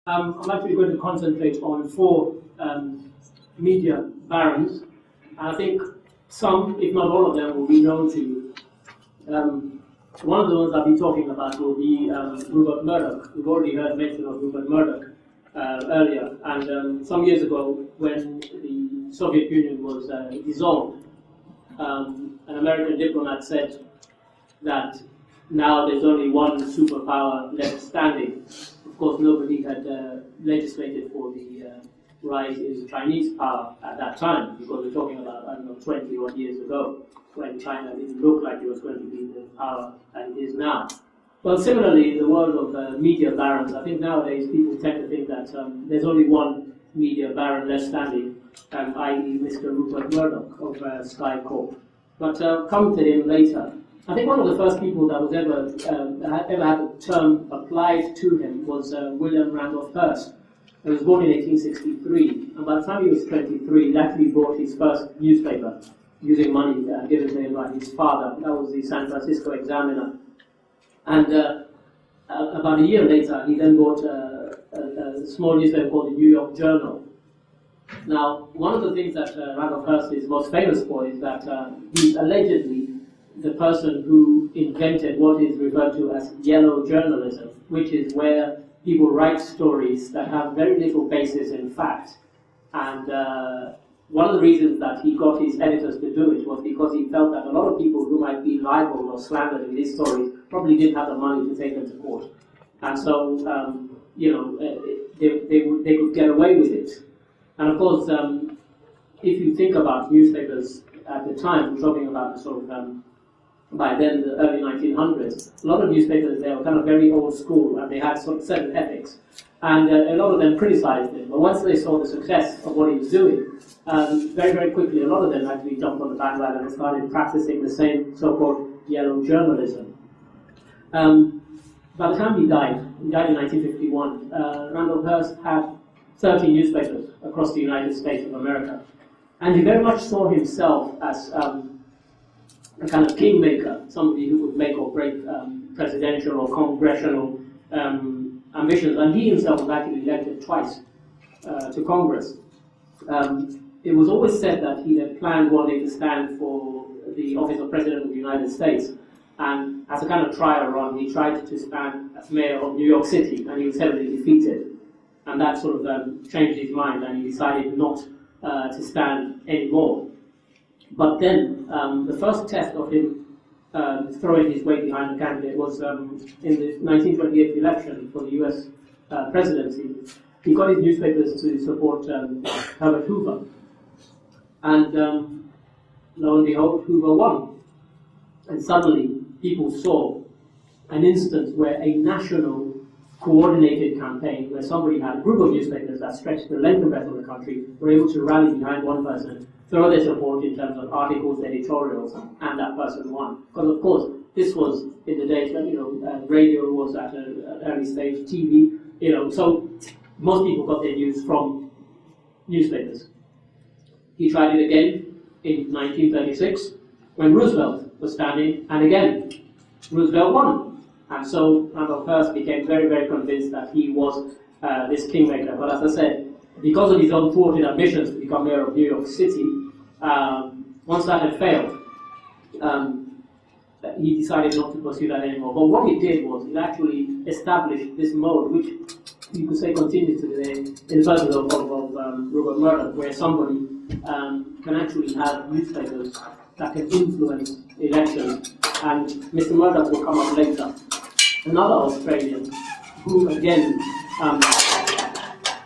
I'm actually going to concentrate on four media barons, and I think some, if not all of them, will be known to you. One of the ones I'll be talking about will be Rupert Murdoch. We've already heard mention of Rupert Murdoch earlier, and some years ago, when the Soviet Union was dissolved, an American diplomat said that now there's only one superpower left standing. Of course, nobody had legislated for the rise in Chinese power at that time, because we're talking about, 20 odd years ago, when China didn't look like it was going to be the power that it is now. Well, similarly, in the world of media barons, I think nowadays people tend to think that there's only one media baron left standing, i.e. Mr. Rupert Murdoch of Sky Corp. But coming to him later, I think one of the first people that was ever had the term applied to him was William Randolph Hearst. He was born in 1863, and by the time he was 23, he actually bought his first newspaper using money given to him by his father. That was the San Francisco Examiner. And about a year later, he then bought a small newspaper called the New York Journal. Now, one of the things that Randolph Hearst is most famous for is that he's allegedly the person who invented what is referred to as yellow journalism, which is where people write stories that have very little basis in fact. And one of the reasons that he got his editors to do it was because he felt that a lot of people who might be libeled or slandered in his stories probably didn't have the money to take them to court. And so, they could get away with it. And of course, if you think about newspapers at the time, we're talking about the sort of by then, the early 1900s, a lot of newspapers, they were kind of very old school, and they had sort of certain ethics. And a lot of them criticized him. But once they saw the success of what he was doing, very, very quickly, a lot of them actually jumped on the bandwagon and started practicing the same so-called yellow journalism. By the time he died in 1951, Randolph Hearst had 30 newspapers across the United States of America. And he very much saw himself as a kind of kingmaker, somebody who could make or break presidential or congressional ambitions. And he himself was actually elected twice to Congress. It was always said that he had planned one day to stand for the office of President of the United States. And as a kind of trial run, he tried to stand as mayor of New York City, and he was heavily defeated. And that sort of changed his mind, and he decided not to stand anymore. But then, the first test of him throwing his weight behind the candidate was in the 1928 election for the US presidency. He got his newspapers to support Herbert Hoover. And lo and behold, Hoover won. And suddenly, people saw an instance where a national coordinated campaign, where somebody had a group of newspapers that stretched the length and breadth of the country, were able to rally behind one person, throw their support in terms of articles, editorials, and that person won. Because of course, this was in the days when radio was at an early stage, TV, so most people got their news from newspapers. He tried it again in 1936 when Roosevelt was standing, and again Roosevelt won. And so Randolph Hearst became very, very convinced that he was this kingmaker. But as I said, because of his own thwarted ambitions to become mayor of New York City, once that had failed, he decided not to pursue that anymore. But what he did was, he actually established this mode, which you could say continues today, in the person of Rupert Murdoch, where somebody can actually have newspapers that can influence elections. And Mr. Murdoch will come up later. Another Australian who, again,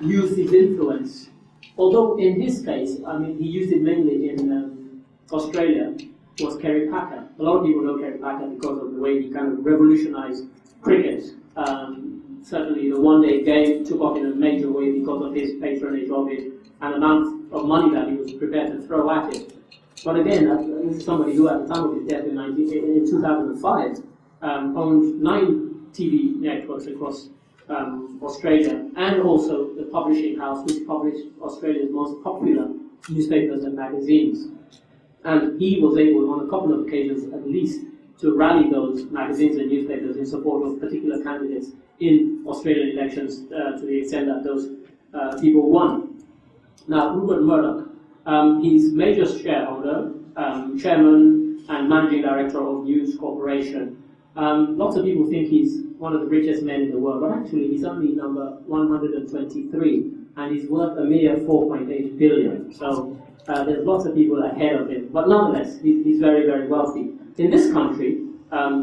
used his influence, although in his case, he used it mainly in Australia, was Kerry Packer. A lot of people know Kerry Packer because of the way he kind of revolutionized cricket. Certainly the one-day game took off in a major way because of his patronage of it and the amount of money that he was prepared to throw at it. But again, this is somebody who at the time of his death in 2005 owned 9 TV networks across Australia, and also the publishing house which published Australia's most popular newspapers and magazines. And he was able, on a couple of occasions at least, to rally those magazines and newspapers in support of particular candidates in Australian elections to the extent that those people won. Now, Rupert Murdoch, he's major shareholder, chairman and managing director of News Corporation. Lots of people think he's one of the richest men in the world, but actually he's only number 123, and he's worth a mere 4.8 billion. So there's lots of people ahead of him, but nonetheless, he's very, very wealthy. In this country,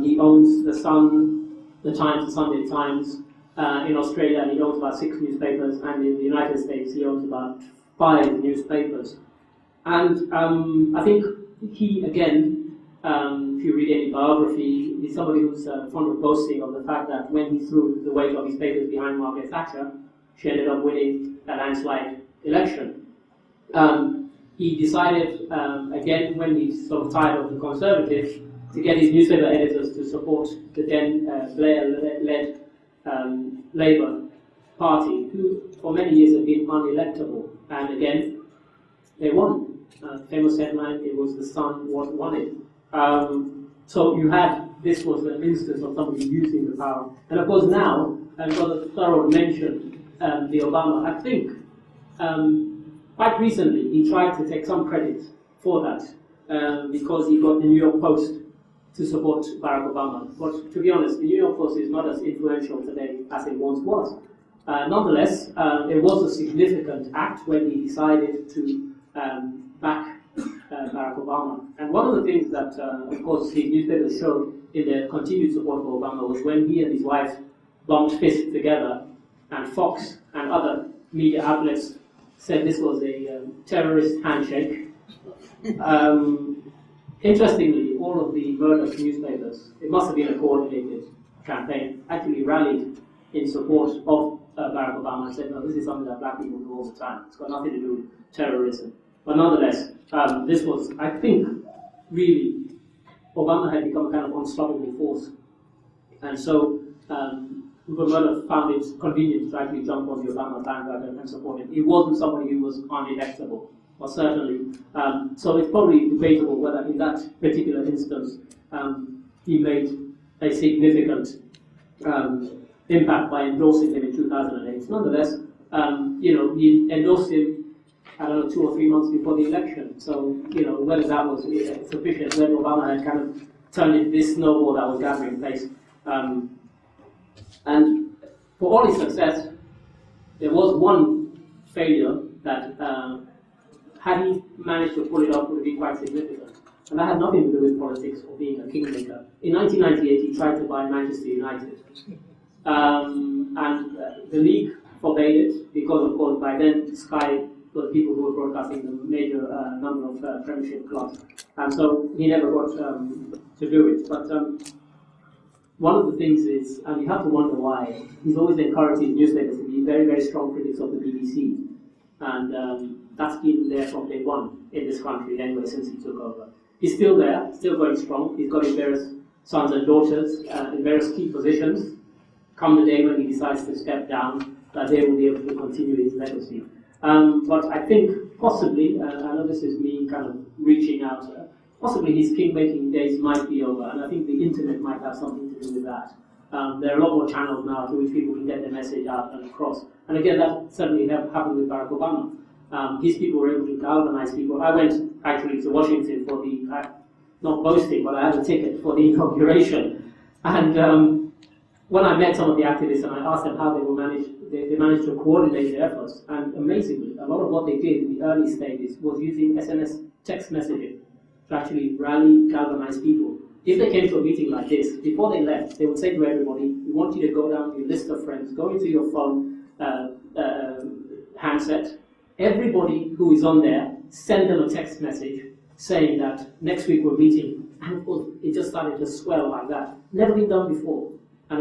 he owns the Sun, the Times, the Sunday Times. In Australia, he owns about 6 newspapers, and in the United States, he owns about 5 newspapers. And I think he, again, if you read any biography, he's somebody who's fond of boasting of the fact that when he threw the weight of his papers behind Margaret Thatcher, she ended up winning a landslide election. He decided, again, when he's sort of tired of the Conservatives, to get his newspaper editors to support the then Blair-led Labour Party, who for many years had been unelectable. And again, they won. Famous headline, it was the Sun what won it. So you had, this was an instance of somebody using the power. And of course now, and Brother Thorold mentioned the Obama, I think quite recently he tried to take some credit for that because he got the New York Post to support Barack Obama. But to be honest, the New York Post is not as influential today as it once was. Nonetheless, it was a significant act when he decided to back Barack Obama. And one of the things that, of course, his newspapers showed in their continued support for Obama was when he and his wife bumped fists together, and Fox and other media outlets said this was a terrorist handshake. Interestingly, all of the Murdoch newspapers, it must have been a coordinated campaign, actually rallied in support of Barack Obama and said, no, this is something that black people do all the time. It's got nothing to do with terrorism. But nonetheless, this was, I think, really, Obama had become a kind of unstoppable force. And so, Rupert Murdoch found it convenient to actually jump on the Obama bandwagon and support him. He wasn't somebody who was unelectable, or certainly. So it's probably debatable whether in that particular instance he made a significant impact by endorsing him in 2008. Nonetheless, he endorsed him, I don't know, 2 or 3 months before the election. So, whether that was sufficient, whether Obama had kind of turned this snowball that was gathering pace. And for all his success, there was one failure that, had he managed to pull it off, would be quite significant. And that had nothing to do with politics or being a kingmaker. In 1998, he tried to buy Manchester United. And the league forbade it because, of course, by then Sky were the people who were broadcasting the major number of Premiership clubs. And so he never got to do it. But one of the things is, and you have to wonder why, he's always encouraged his newspapers to be very, very strong critics of the BBC. And that's been there from day one in this country anyway, since he took over. He's still there, still going strong. He's got his various sons and daughters in various key positions. Come the day when he decides to step down, that they will be able to continue his legacy. But I think possibly, I know this is me kind of reaching out, possibly his king-making days might be over, and I think the internet might have something to do with that. There are a lot more channels now through which people can get their message out and across. And again, that certainly happened with Barack Obama. His people were able to galvanize people. I went actually to Washington for the, not boasting, but I had a ticket for the inauguration. And when I met some of the activists and I asked them how they managed to coordinate their efforts, and amazingly, a lot of what they did in the early stages was using SMS text messaging to actually rally, galvanize people. If they came to a meeting like this, before they left, they would say to everybody, we want you to go down your list of friends, go into your phone handset, everybody who is on there, send them a text message saying that next week we're meeting. And of course, it just started to swell like that. Never been done before.